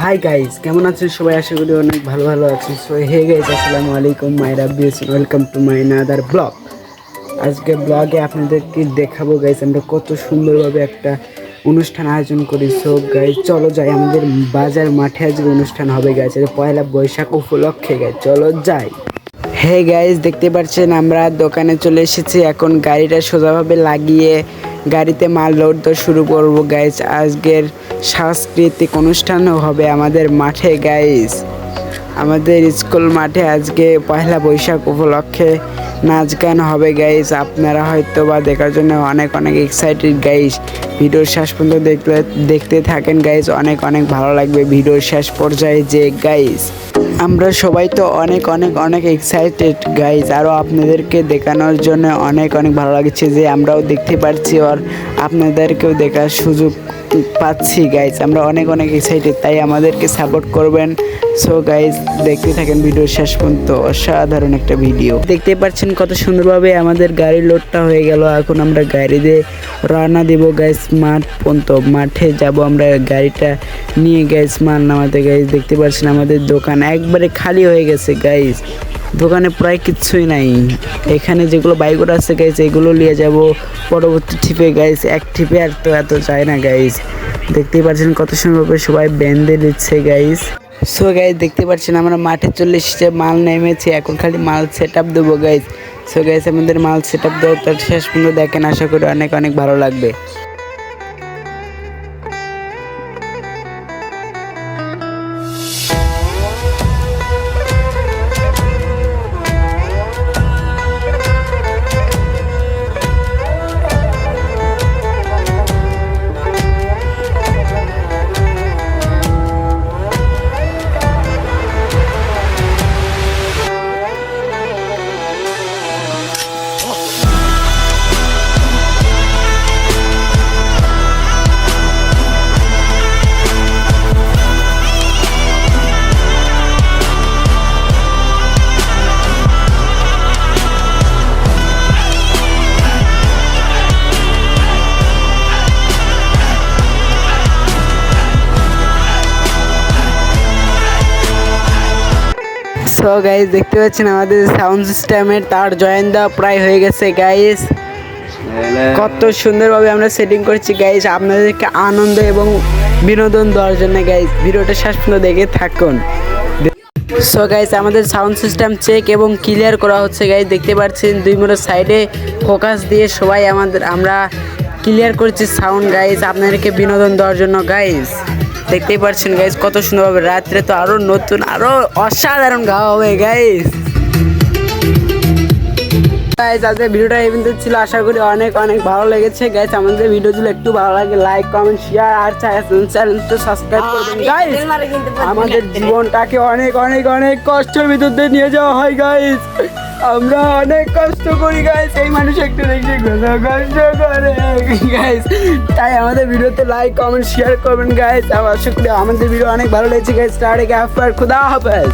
Hi guys, কেমন আছেন সবাই? আশা করি অনেক ভালো আছেন। সো হে গাইস, আসসালামু আলাইকুম, my rabbis, welcome to my another blog. আজকে ব্লগে আপনাদেরকে দেখাবো গাইস আমরা কত সুন্দরভাবে একটা অনুষ্ঠান আয়োজন করি। সো গাইস চলো যাই, আমাদের বাজার মাঠে আজকে অনুষ্ঠান হবে গাইস, পয়লা বৈশাখ উপলক্ষে। গাইস চলো যাই। হে গাইস, দেখতে পাচ্ছেন আমরা দোকানে চলে এসেছি। এখন গাড়িটা সোজাভাবে লাগিয়ে গাড়িতে মাল লোড দেওয়া শুরু করবো গাইস। আজকের সাংস্কৃতিক অনুষ্ঠানও হবে আমাদের মাঠে গাইস, আমাদের স্কুল মাঠে আজকে পয়লা বৈশাখ উপলক্ষে নাচ গান হবে গাইস। আপনারা হয়তো বা দেখার জন্য অনেক এক্সাইটেড গাইস। ভিডিওর শেষ পর্যন্ত দেখতে থাকেন গাইস, অনেক ভালো লাগবে ভিডিওর শেষ পর্যায়ে যে গাইস। আমরা সবাই তো অনেক এক্সাইটেড গাইস, আরও আপনাদেরকে দেখানোর জন্য অনেক ভালো লাগছে যে আমরাও দেখতে পাচ্ছি আর আপনাদেরকেও দেখার সুযোগ পাচ্ছি গাইস। আমরা অনেক এক্সাইটেড, তাই আমাদেরকে সাপোর্ট করবেন। সো গাইস দেখতে থাকেন ভিডিও শেষ পর্যন্ত, অসাধারণ একটা ভিডিও। দেখতে পাচ্ছেন কত সুন্দরভাবে আমাদের গাড়ির লোডটা হয়ে গেল। এখন আমরা গাড়ি দিয়ে রওনা দিব গাইস মাঠ পর্যন্ত। মাঠে যাব আমরা গাড়িটা নিয়ে গাইস মাল নামাতে গাইস। দেখতে পাচ্ছেন আমাদের দোকান একবারে খালি হয়ে গেছে গাইস, দোকানে প্রায় কিচ্ছুই নাই। এখানে যেগুলো বাইকগুলো আছে গাইস এগুলো নিয়ে যাব পরবর্তী ট্রিপে গাইস। এক ট্রিপে আর তো এত চায় না গাইস। দেখতেই পাচ্ছেন কত সুন্দরভাবে সবাই বেঁধে দিচ্ছে গাইস। সো গাইস দেখতে পাচ্ছেন আমরা মাঠে চলে এসেছে, মাল নেমেছে, এখন খালি মাল সেট আপ দেবো গাইস। সো গাইস আমাদের মাল সেট আপ দেওয়ার তার শেষ পর্যন্ত দেখেন, আশা করি অনেক ভালো লাগবে। সো গাইস দেখতে পাচ্ছেন আমাদের সাউন্ড সিস্টেমের তার জয়েন দেওয়া প্রায় হয়ে গেছে গাইস। কত সুন্দরভাবে আমরা সেটিং করছি গাইস আপনাদেরকে আনন্দ এবং বিনোদন দেওয়ার জন্য গাইস। ভিডিওটা শেষ পর্যন্ত দেখে থাকুন। সো গাইস আমাদের সাউন্ড সিস্টেম চেক এবং ক্লিয়ার করা হচ্ছে গাইস। দেখতে পাচ্ছেন দুই মোড়ের সাইডে ফোকাস দিয়ে সবাই আমরা ক্লিয়ার করছি সাউন্ড গাইস আপনাদেরকে বিনোদন দেওয়ার জন্য গাইস। দেখতেই পাচ্ছেন গাইস কত সুন্দরভাবে, রাত্রে তো আরো নতুন আরো অসাধারণ গাওয়া হবে গাইস। গাইস আজকের ভিডিওটা এই পর্যন্ত ছিল, আশা করি অনেক ভালো লেগেছে গাইস। আমাদের ভিডিও যদি একটু ভালো লাগে লাইক কমেন্ট শেয়ার আর চ্যানেলটা সাবস্ক্রাইব করবেন গাইস। আমাদের জীবনটাকে অনেক কষ্টের ভিতর দিয়ে নিয়ে যাওয়া হয় গাইস, আমরা অনেক কষ্ট করি গাইস। এই মানুষ একটু দেখি কষ্ট করে গাইস, তাই আমাদের ভিডিওতে লাইক কমেন্ট শেয়ার করবেন গাইস। আশা করি আমাদের ভিডিও অনেক ভালো লেগেছে গাইস। টাটা, খুদা হাফেজ।